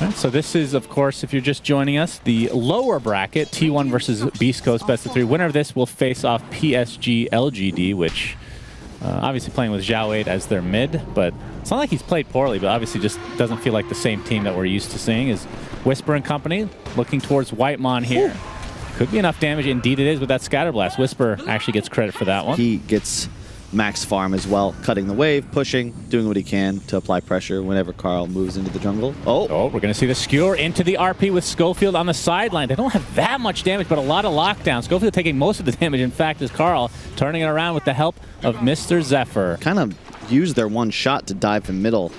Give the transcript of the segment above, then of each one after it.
Right, so this is, of course, if you're just joining us, the lower bracket, T1 versus Beast Coast best of 3. Winner of this will face off PSG LGD, which obviously playing with Zhao 8 as their mid, but it's not like he's played poorly, but obviously just doesn't feel like the same team that we're used to seeing. Is Whisper and company looking towards Whitemon here. Ooh. Could be enough damage. Indeed it is with that Scatter Blast. Whisper actually gets credit for that one. He gets max farm as well, cutting the wave, pushing, doing what he can to apply pressure whenever Carl moves into the jungle. Oh, we're going to see the skewer into the RP with Schofield on the sideline. They don't have that much damage, but a lot of lockdown. Schofield taking most of the damage, in fact, is Carl turning it around with the help of Mr. Zephyr. Kind of used their one shot to dive from middle,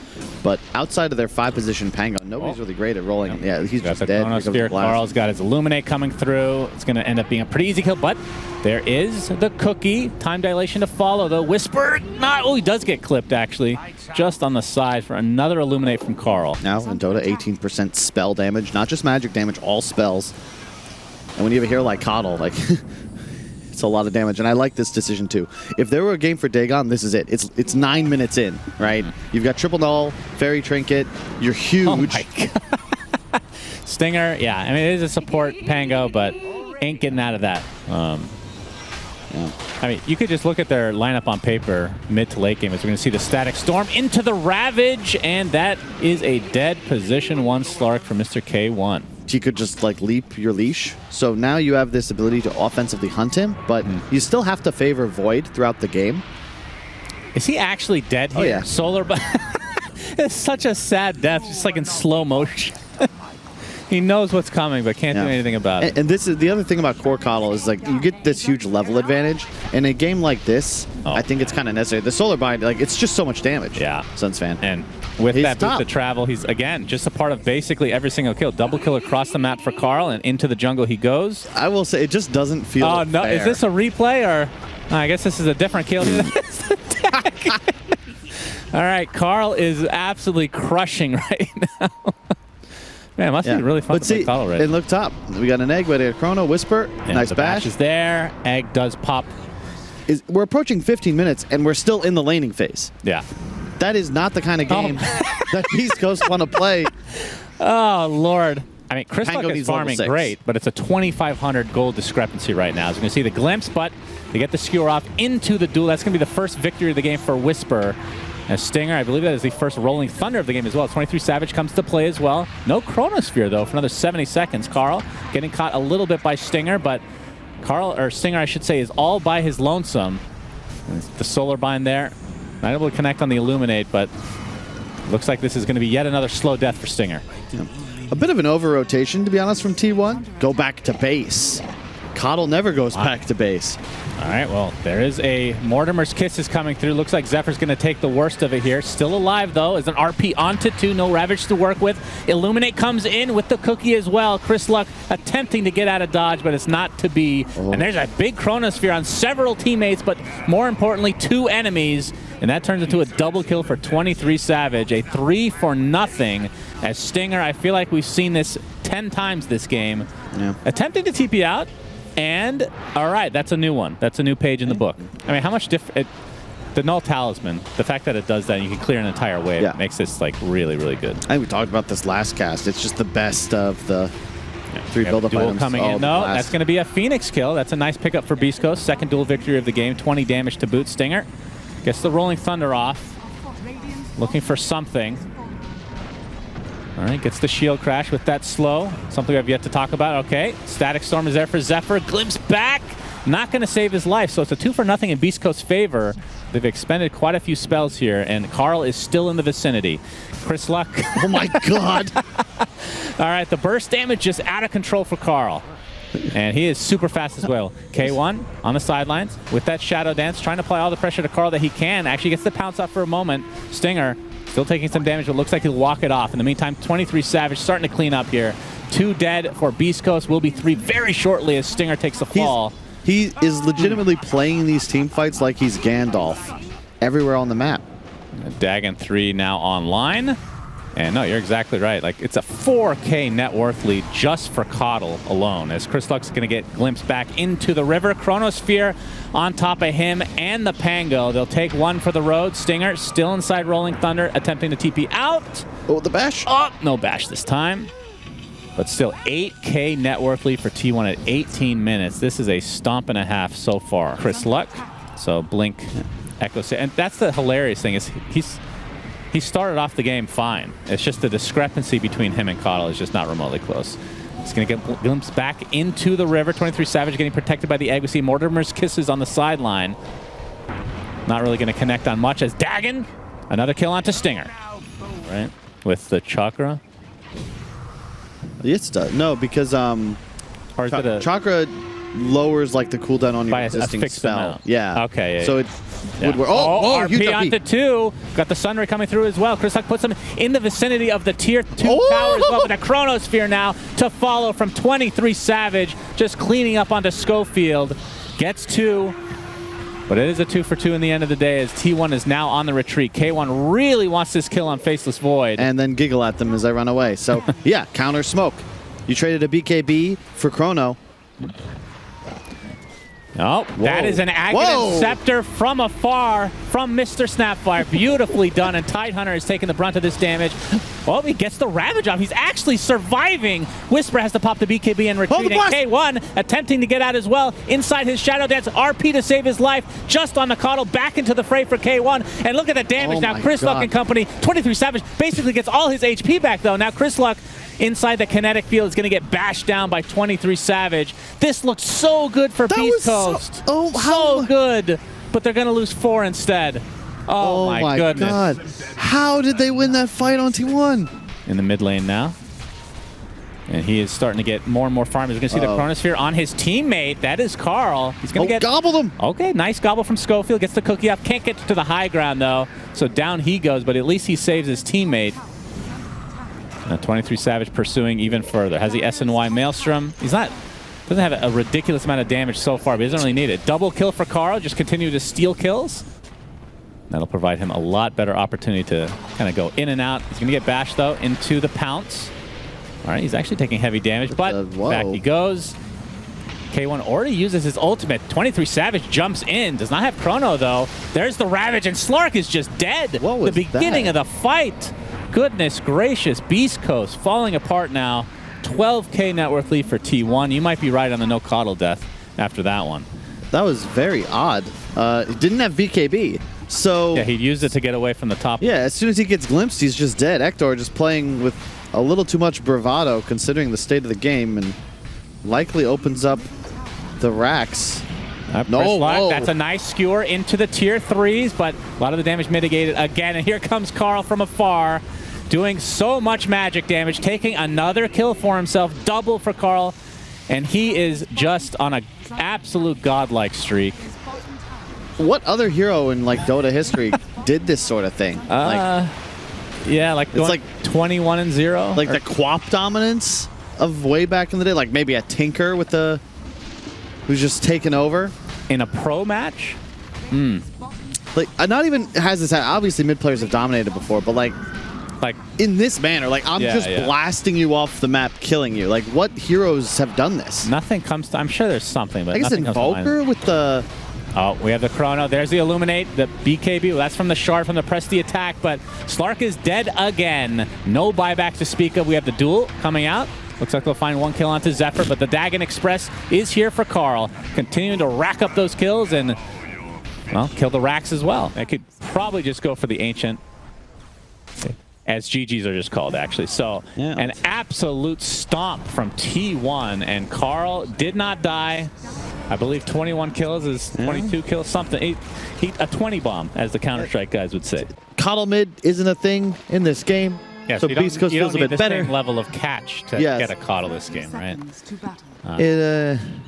but outside of their 5-position Pango, nobody's really great at rolling. Yeah, he's just dead. Carl's got his Illuminate coming through. It's going to end up being a pretty easy kill, but there is the cookie. Time dilation to follow, though. Whisper, oh, he does get clipped, actually, just on the side for another Illuminate from Carl. Now in Dota, 18% spell damage, not just magic damage, all spells. And when you have a hero like KOTL, like, it's a lot of damage, and I like this decision too. If there were a game for Dagon, this is it. It's 9 minutes in, right? You've got triple null, fairy trinket, you're huge. Oh my God. Stinger, yeah, I mean, it is a support Pango, but ain't getting out of that. Yeah. I mean, you could just look at their lineup on paper, mid to late game, as we're going to see the Static Storm into the Ravage, and that is a dead position 1 Slark for Mr. K1. He could just like leap your leash. So now you have this ability to offensively hunt him, but you still have to favor Void throughout the game. Is he actually dead here? Oh, yeah. Solar, but it's such a sad death, just like in slow motion. He knows what's coming, but can't do anything about it. And this is the other thing about core KOTL is like you get this huge level advantage. In a game like this, I think it's kind of necessary. The Solar Bind, like it's just so much damage. Yeah, SUNSfan. And with that boost to travel, he's again just a part of basically every single kill. Double kill across the map for Carl, and into the jungle he goes. I will say it just doesn't feel. Oh no! fair. Is this a replay or? I guess this is a different kill. All right, Carl is absolutely crushing right now. Man, it must be really fun to play KOTL right. And look top. We got an egg, we got a Chrono, Whisper, nice bash. Is there. Egg does pop. We're approaching 15 minutes, and we're still in the laning phase. Yeah. That is not the kind of game that Beast Coast want to play. Oh, Lord. I mean, Chris Luck is farming great, but it's a 2,500 gold discrepancy right now. As we can see the glimpse, but they get the skewer off into the duel. That's going to be the first victory of the game for Whisper. As Stinger, I believe that is the first Rolling Thunder of the game as well. 23 Savage comes to play as well. No Chronosphere, though, for another 70 seconds. Carl getting caught a little bit by Stinger, but Stinger, I should say, is all by his lonesome. The Solar Bind there. Not able to connect on the Illuminate, but looks like this is going to be yet another slow death for Stinger. Yeah. A bit of an over-rotation, to be honest, from T1. Go back to base. KOTL never goes back to base. All right, well, there is a Mortimer's Kisses coming through. Looks like Zephyr's going to take the worst of it here. Still alive, though, as an RP onto 2. No Ravage to work with. Illuminate comes in with the cookie as well. Chris Luck attempting to get out of dodge, but it's not to be. And there's a big Chronosphere on several teammates, but more importantly, 2 enemies. And that turns into a double kill for 23 Savage. A 3-for-0 as Stinger, I feel like we've seen this 10 times this game. Yeah. Attempting to TP out. And, all right, that's a new one. That's a new page in the book. I mean, how much different... The Null Talisman, the fact that it does that and you can clear an entire wave makes this, like, really, really good. I think we talked about this last cast. It's just the best of the 3 build-up items. Coming in. No, that's going to be a Phoenix kill. That's a nice pickup for Beast Coast. Second dual victory of the game. 20 damage to boot. Stinger gets the Rolling Thunder off. Looking for something. All right, gets the shield crash with that slow. Something we have yet to talk about. Okay, Static Storm is there for Zephyr. Glimpse back. Not going to save his life, so it's a 2-for-0 in Beast Coast's favor. They've expended quite a few spells here, and Carl is still in the vicinity. Chris Luck. Oh my God. All right, the burst damage just out of control for Carl. And he is super fast as well. K1 on the sidelines with that Shadow Dance, trying to apply all the pressure to Carl that he can. Actually gets the pounce off for a moment. Stinger still taking some damage, but looks like he'll walk it off. In the meantime, 23 Savage starting to clean up here. 2 dead for Beast Coast. Will be 3 very shortly as Stinger takes the fall. He is legitimately playing these team fights like he's Gandalf everywhere on the map. Dagon 3 now online. And no, you're exactly right. Like, it's a 4K net worth lead just for KOTL alone, as Chris Luck's going to get glimpsed back into the river. Chronosphere on top of him and the Pango. They'll take one for the road. Stinger still inside Rolling Thunder, attempting to TP out. Oh, the bash. Oh, no bash this time. But still, 8K net worth lead for T1 at 18 minutes. This is a stomp and a half so far. Chris Luck. So Blink, Echo. And that's the hilarious thing is he started off the game fine. It's just the discrepancy between him and KOTL is just not remotely close. He's going to get a glimpse back into the river. 23savage getting protected by the egg. We see Mortimer's Kisses on the sideline. Not really going to connect on much as Dagon. Another kill onto Stinger. Right? With the Chakra. Yes, it does. No, because Chakra lowers like the cooldown on your existing spell. Amount. Yeah. Okay. Yeah, so it would work. Oh, RP onto 2. Got the Sunray coming through as well. Chris Luck puts him in the vicinity of the tier 2 tower as well. With a Chronosphere now to follow from 23savage. Just cleaning up onto Schofield. Gets 2. But it is a 2 for 2 in the end of the day as T1 is now on the retreat. K1 really wants this kill on Faceless Void. And then giggle at them as I run away. So, yeah, counter smoke. You traded a BKB for Chrono. Oh, that is an Aghanim Scepter from afar from Mr. Snapfire. Beautifully done, and Tidehunter is taking the brunt of this damage. Well, he gets the Ravage off. He's actually surviving. Whisper has to pop the BKB and retreat. And K1 attempting to get out as well. Inside his Shadow Dance, RP to save his life. Just on the KOTL, back into the fray for K1. And look at the damage now. Chris Luck and company. 23savage basically gets all his HP back, though. Now Chris Luck inside the kinetic field is going to get bashed down by 23savage. This looks so good for BEASTCOAST. So good. But they're going to lose 4 instead. Oh my goodness. God. How did they win that fight on T1? In the mid lane now. And he is starting to get more and more farm. He's going to see the Chronosphere on his teammate. That is Carl. He's going to get... gobbled him. Okay, nice gobble from Schofield. Gets the cookie off. Can't get to the high ground, though. So down he goes, but at least he saves his teammate. Now 23savage pursuing even further. Has the SNY Maelstrom. He's not... Doesn't have a ridiculous amount of damage so far, but he doesn't really need it. Double kill for Carl. Just continue to steal kills. That'll provide him a lot better opportunity to kind of go in and out. He's going to get bashed, though, into the pounce. All right, he's actually taking heavy damage, but back he goes. K1 already uses his ultimate. 23savage jumps in. Does not have Chrono, though. There's the Ravage, and Slark is just dead. What was the beginning of the fight. Goodness gracious. BEASTCOAST falling apart now. 12K net worth lead for T1. You might be right on the no KOTL death after that one. That was very odd. He didn't have BKB. So yeah, he used it to get away from the top. Yeah, as soon as he gets glimpsed, he's just dead. Ektor just playing with a little too much bravado considering the state of the game and likely opens up the racks. That's a nice skewer into the tier 3s, but a lot of the damage mitigated again. And here comes Carl from afar, doing so much magic damage, taking another kill for himself, double for Carl. And he is just on an absolute godlike streak. What other hero in like Dota history did this sort of thing? Yeah, like it's like 21-0. Like the Quap dominance of way back in the day. Like maybe a Tinker with the who's just taken over in a pro match. Like not even has this. Obviously, mid players have dominated before, but like in this manner, like I'm just blasting you off the map, killing you. Like what heroes have done this? Nothing comes to. I'm sure there's something, but I guess Invoker with the. Oh, we have the Chrono. There's the Illuminate, the BKB. Well, that's from the Shard, from the press the attack, but Slark is dead again. No buyback to speak of. We have the duel coming out. Looks like they'll find 1 kill onto Zephyr, but the Dagon Express is here for Carl. Continuing to rack up those kills and, well, kill the racks as well. I could probably just go for the Ancient, as GGs are just called, actually. So, an absolute stomp from T1, and Carl did not die. I believe 21 kills is 22 kills, something. A 20 bomb, as the Counter-Strike guys would say. KOTL mid isn't a thing in this game. Yeah, so BEASTCOAST feels a bit better. Same level of catch to get a KOTL this game, right?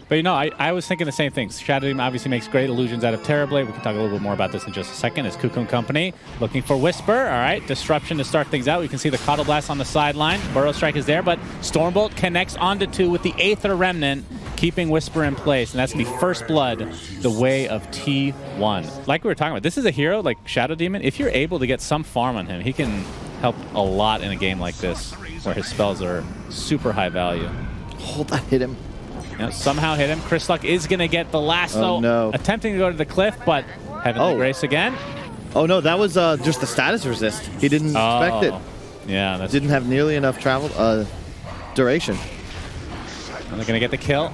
But you know, I was thinking the same thing. Shadow Demon obviously makes great illusions out of Terrorblade. We can talk a little bit more about this in just a second. As Cocoon Company looking for Whisper. All right, Disruption to start things out. We can see the KOTL Blast on the sideline. Burrow Strike is there, but Stormbolt connects onto 2 with the Aether Remnant, keeping Whisper in place. And that's going to be first blood the way of T1. Like we were talking about, this is a hero like Shadow Demon. If you're able to get some farm on him, he can help a lot in a game like this where his spells are super high value. Hold that, hit him. Somehow hit him. Chris Luck is going to get the last, attempting to go to the cliff, but Heavenly Grace again. Oh, no, that was just the status resist. He didn't expect it. Yeah, that's didn't have nearly enough travel duration. And they're going to get the kill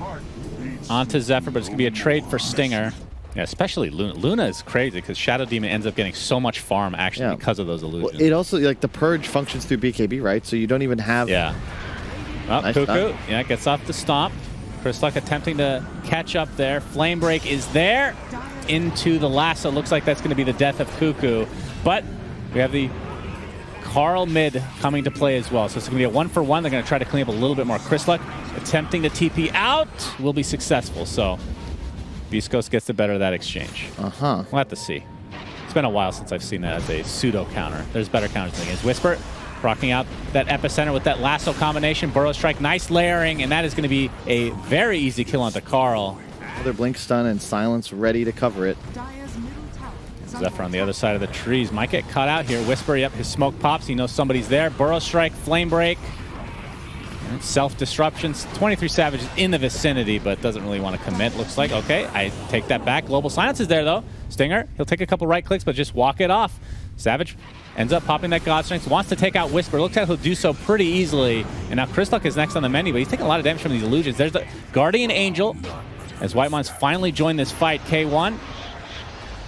onto Zephyr, but it's going to be a trade for Stinger. Yeah, especially Luna. Luna is crazy because Shadow Demon ends up getting so much farm actually because of those illusions. Well, it also, like, the Purge functions through BKB, right? So you don't even have... Yeah. Oh, nice Cuckoo. Yeah, gets off the stomp. Crystalluck attempting to catch up there. Flame Break is there into the lasso. Looks like that's going to be the death of Cuckoo. But we have the Carl mid coming to play as well. So it's going to be a 1-for-1. They're going to try to clean up a little bit more. Crystalluck attempting to TP out will be successful. So BEASTCOAST gets the better of that exchange. We'll have to see. It's been a while since I've seen that as a pseudo counter. There's better counters in the game. Whisper rocking out that epicenter with that lasso combination. Burrow Strike, nice layering, and that is going to be a very easy kill onto Carl. Another blink stun and silence ready to cover it. Zephyr on the other side of the trees might get caught out here. Whisper, yep, his smoke pops. He knows somebody's there. Burrow Strike, Flame Break. Self-disruptions. 23 Savage is in the vicinity, but doesn't really want to commit. Looks like, okay, I take that back. Global Silence is there, though. Stinger, he'll take a couple right clicks, but just walk it off. Savage ends up popping that God Strength, wants to take out Whisper. Looks like he'll do so pretty easily. And now Crystalluck is next on the menu, but he's taking a lot of damage from these illusions. There's the Guardian Angel, as Whitemon's finally joined this fight. K1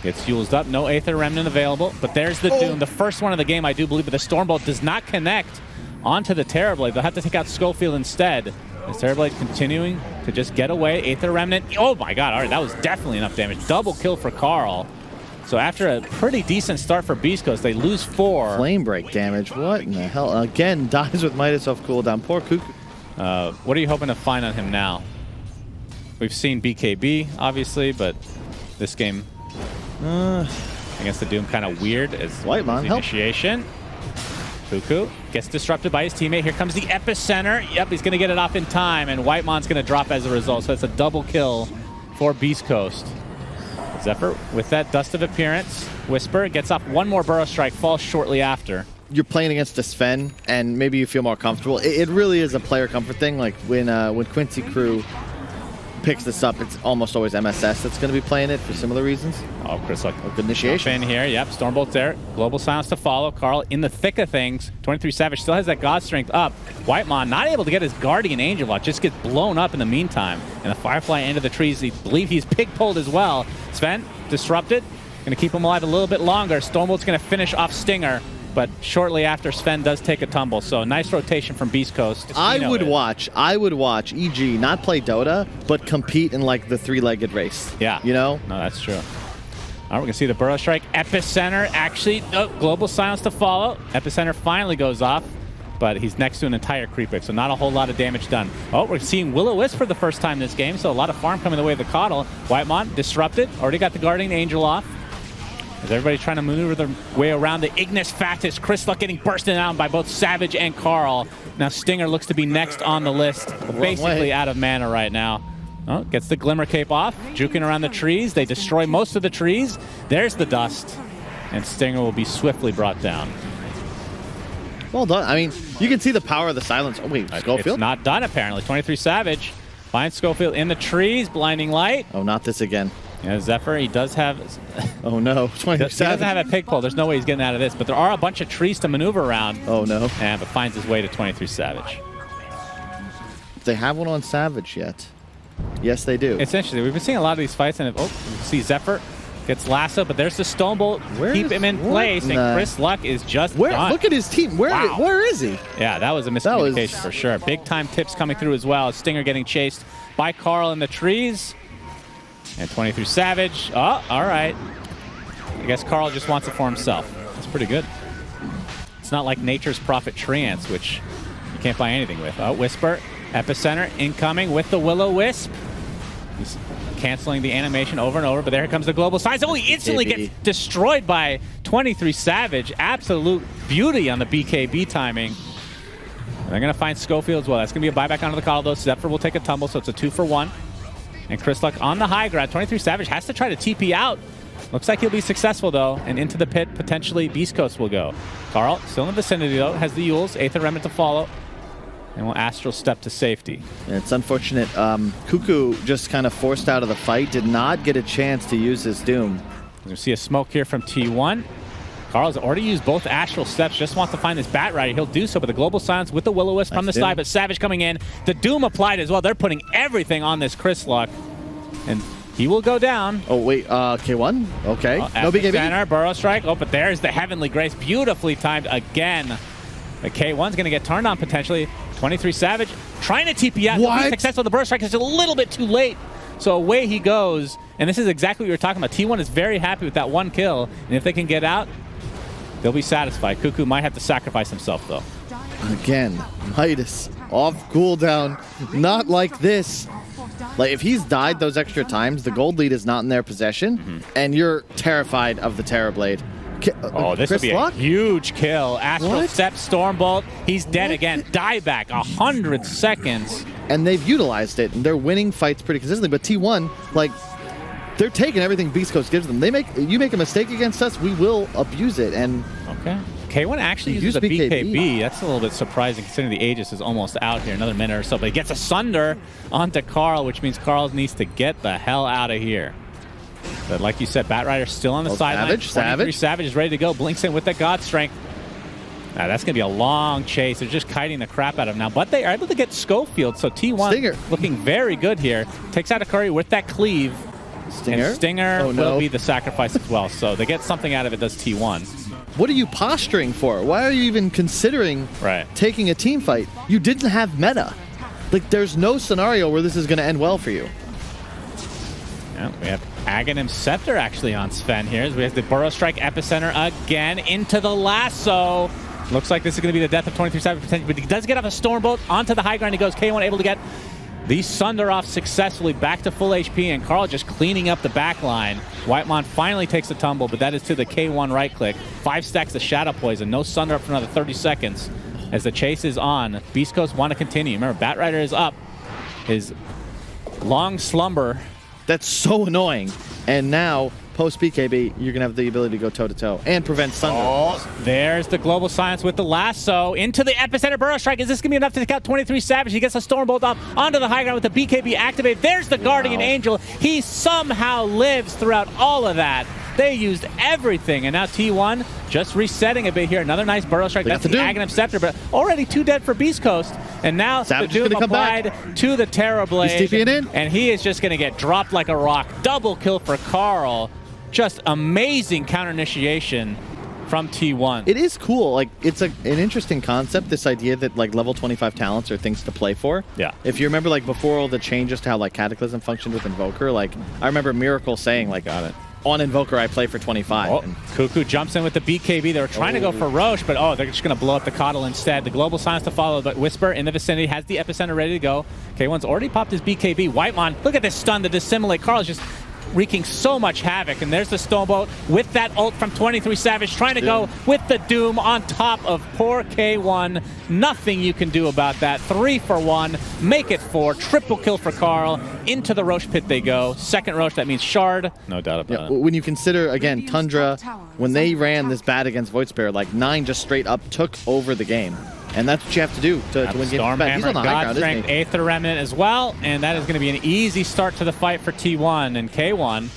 gets used up. No Aether Remnant available, but there's the Doom. The first one of the game, I do believe, but the Stormbolt does not connect onto the Terrorblade. They'll have to take out Schofield instead. This Terrorblade continuing to just get away. Aether Remnant. Oh my god, all right, that was definitely enough damage. Double kill for Carl. So after a pretty decent start for BEASTCOAST, they lose 4. Flame Break damage. What in the hell? Again, dies with Midas off cooldown. Poor Cuckoo. What are you hoping to find on him now? We've seen BKB, obviously, but this game against the Doom kind of weird as Whitemon, initiation. Cuckoo gets disrupted by his teammate. Here comes the epicenter. Yep, he's going to get it off in time, and Whitemon's going to drop as a result. So it's a double kill for BEASTCOAST. Zephyr with that Dust of Appearance. Whisper gets off one more Burrow Strike, falls shortly after. You're playing against a SUNSfan, and maybe you feel more comfortable. It really is a player comfort thing. Like when Quincy Crew picks this up, it's almost always MSS that's going to be playing it for similar reasons. Oh, Crystalluck. Good initiation. In here, yep. Stormbolt's there. Global Silence to follow. Carl in the thick of things. 23 Savage still has that God Strength up. Whitemon not able to get his Guardian Angel out. Just gets blown up in the meantime. And the Firefly into the trees. He believe he's pig-pulled as well. Sven disrupted. Going to keep him alive a little bit longer. Stormbolt's going to finish off Stinger. But shortly after, Sven does take a tumble. So nice rotation from BEASTCOAST. I would watch EG not play Dota, but compete in like the 3-legged race. Yeah. You know? No, that's true. All right, we're going to see the Burrow Strike. Epicenter actually, Global Silence to follow. Epicenter finally goes off, but he's next to an entire creep wave, so not a whole lot of damage done. Oh, we're seeing Will-O-Wisp for the first time this game, so a lot of farm coming the way of the KOTL. Whitemon disrupted, already got the Guardian Angel off. As everybody's trying to maneuver their way around the Ignis Factus. Crystalluck getting bursted down by both Savage and Carl. Now Stinger looks to be next on the list. Basically out of mana right now. Oh, gets the Glimmer Cape off. Juking around the trees. They destroy most of the trees. There's the dust. And Stinger will be swiftly brought down. Well done. I mean, you can see the power of the silence. Oh, wait, Schofield? It's not done, apparently. 23 Savage finds Schofield in the trees. Blinding Light. Oh, not this again. Yeah, Zephyr, he does have... Oh, no. He doesn't have a pig pull. There's no way he's getting out of this. But there are a bunch of trees to maneuver around. Oh, no. And but finds his way to 23 Savage. They have one on Savage yet. Yes, they do. It's interesting. We've been seeing a lot of these fights, and see Zephyr gets lasso, but there's the Stonebolt. Keep him in place, and Crystalluck is just done. Look at his team. Where is he? Yeah, that was a miscommunication for sure. Big-time tips coming through as well. Stinger getting chased by Carl in the trees. And 23 Savage. Oh, all right. I guess Carl just wants it for himself. That's pretty good. It's not like Nature's Prophet Treants, which you can't buy anything with. Oh, Whisper. Epicenter incoming with the Will-O-Wisp. He's canceling the animation over and over, but there comes the Global Size. Oh, he instantly gets destroyed by 23 Savage. Absolute beauty on the BKB timing. And they're going to find Schofield as well. That's going to be a buyback onto the KOTL, though. Zephyr will take a tumble, so it's a 2-for-1. And Crystalluck on the high ground. 23 Savage has to try to TP out. Looks like he'll be successful, though. And into the pit, potentially, BEASTCOAST will go. Carl, still in the vicinity, though. Has the Yules. Aether Remnant to follow. And will Astral step to safety. Yeah, it's unfortunate. Cuckoo just kind of forced out of the fight. Did not get a chance to use his Doom. We're going to see a smoke here from T1. Carl's already used both Astral Steps, just wants to find this Bat Rider. He'll do so, but the Global Silence with the Will-O-Wisp from the side, but Savage coming in. The Doom applied as well. They're putting everything on this Chris Luck, and he will go down. Oh, wait, K1? Okay. No BKB? Center, Burrow Strike. Oh, but there's the Heavenly Grace. Beautifully timed again. The K1's going to get turned on potentially. 23 Savage trying to TP out. What? Successful. The Burrow Strike is a little bit too late. So away he goes. And this is exactly what you were talking about. T1 is very happy with that one kill. And if they can get out, they'll be satisfied. Cuckoo might have to sacrifice himself, though. Again, Midas off cooldown. Not like this. Like, if he's died those extra times, the gold lead is not in their possession, and you're terrified of the Terrorblade. Oh, this would be a huge kill. Astral Step, Stormbolt. He's dead again. Dieback, 100 seconds. And they've utilized it, and they're winning fights pretty consistently. But T1, like, they're taking everything Beast Coast gives them. You make a mistake against us, we will abuse it. And okay. K1 actually uses a BKB. That's a little bit surprising considering the Aegis is almost out here. Another minute or so. But he gets a Sunder onto Carl, which means Carl needs to get the hell out of here. But like you said, Bat Rider's still on the sideline. Savage is ready to go. Blinks in with the God Strength. Now, that's going to be a long chase. They're just kiting the crap out of him now. But they are able to get Schofield. So T1 looking very good here. Takes out a Curry with that cleave. And Stinger will be the sacrifice as well. So they get something out of it, does T1. What are you posturing for? Why are you even considering taking a team fight? You didn't have meta. Like, there's no scenario where this is going to end well for you. Yeah, we have Aghanim Scepter actually on Sven here. We have the Burrow Strike Epicenter again into the lasso. Looks like this is going to be the death of 23 Savage potentially, but he does get off a Stormbolt onto the high ground. He goes K1 able to get the Sunder off successfully back to full HP, and Carl just cleaning up the back line. Whitemon finally takes a tumble, but that is to the K1 right click. 5 stacks of Shadow Poison. No Sunder up for another 30 seconds as the chase is on. Beast Coast want to continue. Remember, Bat Rider is up. His long slumber. That's so annoying. And now, post-BKB, you're going to have the ability to go toe-to-toe and prevent Sunder. Oh, there's the Global Silence with the lasso into the Epicenter Burrow Strike. Is this going to be enough to take out 23 Savage? He gets a Stormbolt up onto the high ground with the BKB activated. There's the Guardian Angel. He somehow lives throughout all of that. They used everything, and now T1 just resetting a bit here. Another nice Burrow Strike. That's the Aghanim Scepter, but already 2 dead for Beast Coast. And now the Doom applied to the Terrorblade. He's TPing in. And he is just going to get dropped like a rock. Double kill for Carl. Just amazing counter initiation from T1. It is cool. Like, it's an interesting concept, this idea that like level 25 talents are things to play for. Yeah. If you remember, like, before all the changes to how like Cataclysm functioned with Invoker, like, I remember Miracle saying, like, on Invoker I play for 25. Oh, Cuckoo jumps in with the BKB. They were trying to go for Roche, but they're just going to blow up the KOTL instead. The Global Silence to follow, but Whisper in the vicinity has the Epicenter ready to go. K1's already popped his BKB. Whitemon, look at this stun to dissimulate. Carl's just wreaking so much havoc, and there's the Stormbolt with that ult from 23 Savage trying to go with the Doom on top of poor K1. Nothing you can do about that. 3 for 1, make it 4, triple kill for Carl. Into the Roche pit they go. Second Roche, that means Shard. No doubt about it. When you consider, again, Tundra, when they ran this bad against Void Spirit, like 9 just straight up took over the game. And that's what you have to do to win games. He's on the high ground, isn't he? Aether Remnant as well, and that is going to be an easy start to the fight for T1. And K1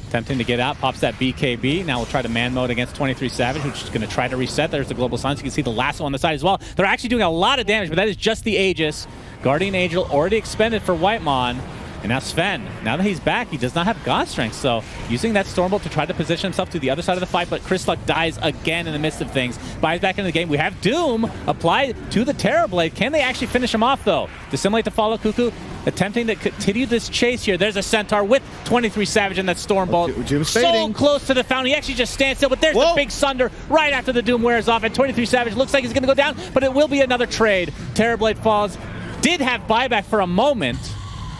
attempting to get out, pops that BKB. Now we'll try to man mode against 23 Savage, which is going to try to reset. There's the Global Silence. You can see the lasso on the side as well. They're actually doing a lot of damage, but that is just the Aegis. Guardian Angel already expended for Whitemon. And now Sven, now that he's back, he does not have God Strength, so using that Stormbolt to try to position himself to the other side of the fight, but Chris Luck dies again in the midst of things. Buys back into the game. We have Doom applied to the Terrorblade. Can they actually finish him off, though? Dissimulate to follow Cuckoo, attempting to continue this chase here. There's a Centaur with 23 Savage and that Stormbolt. Doom's so fading. Close to the fountain. He actually just stands still, but there's the big Sunder right after the Doom wears off, and 23 Savage looks like he's going to go down, but it will be another trade. Terrorblade falls. Did have buyback for a moment,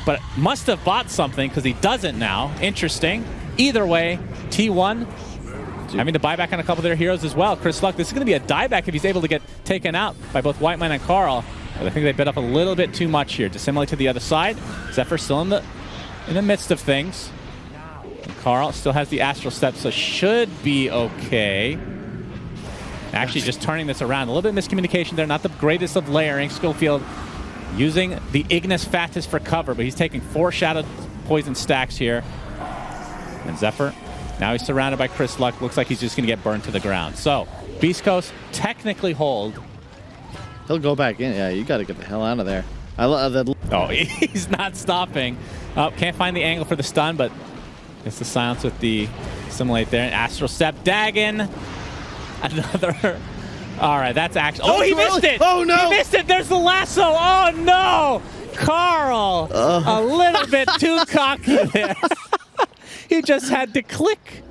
but must have bought something because he doesn't now. Interesting. Either way, T1 having to buy back on a couple of their heroes as well. Chris Luck, this is going to be a dieback if he's able to get taken out by both Whitemon and Carl. But I think they bit up a little bit too much here. Dissimulate to the other side. Zephyr still in the midst of things. And Carl still has the Astral Step, so should be okay. Actually just turning this around. A little bit of miscommunication there. Not the greatest of layering. Schofield using the Ignis Fatuus for cover, but he's taking 4 Shadow Poison stacks here. And Zephyr Now he's surrounded by Chris Luck. Looks like he's just going to get burned to the ground. So, Beast Coast technically hold. He'll go back in. Yeah, you got to get the hell out of there. I love that. Oh, he's not stopping. Oh, can't find the angle for the stun, but it's the silence with the Assimilate there. Astral Step, Dagon. Another. All right, that's actually. Oh, he missed it! Oh, no! He missed it! There's the lasso! Oh, no! Carl! A little bit too cocky there. He just had to click.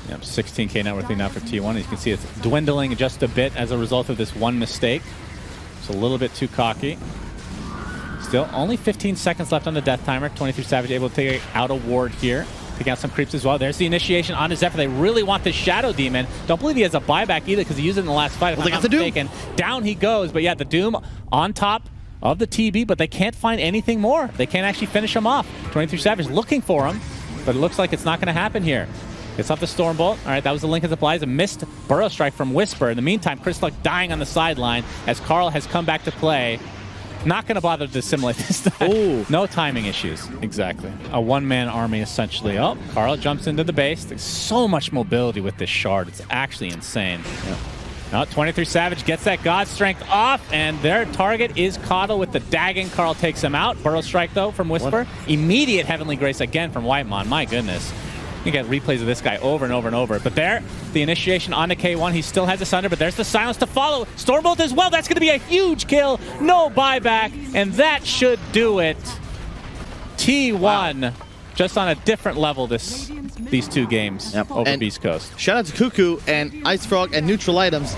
Yep, 16K net worth now for T1. As you can see, it's dwindling just a bit as a result of this one mistake. It's a little bit too cocky. Still, only 15 seconds left on the death timer. 23 Savage able to take out a ward here. Taking out some creeps as well. There's the initiation on his Zephyr. They really want this Shadow Demon. Don't believe he has a buyback either because he used it in the last fight. If I'm not mistaken. Down he goes. But yeah, the Doom on top of the TB, but they can't find anything more. They can't actually finish him off. 23 Savage looking for him, but it looks like it's not going to happen here. Gets off the Stormbolt. All right, that was the Lincoln Supplies. A missed Burrow Strike from Whisper. In the meantime, Chris Luck dying on the sideline as Carl has come back to play. Not going to bother to assimilate this time. Ooh. No timing issues. Exactly. A one-man army, essentially. Oh, Carl jumps into the base. There's so much mobility with this shard. It's actually insane. Yeah. Now, 23 Savage gets that God Strength off, and their target is KOTL with the Dagon. Carl takes him out. Burrow Strike, though, from Whisper. What? Immediate Heavenly Grace again from Whitemon. My goodness. You get replays of this guy over and over and over. But there, the initiation on the K1. He still has a Sunder, but there's the silence to follow. Stormbolt as well. That's going to be a huge kill. No buyback, and that should do it. T1, just on a different level these two games over Beast Coast. Shout out to Cuckoo and Ice Frog and Neutral Items.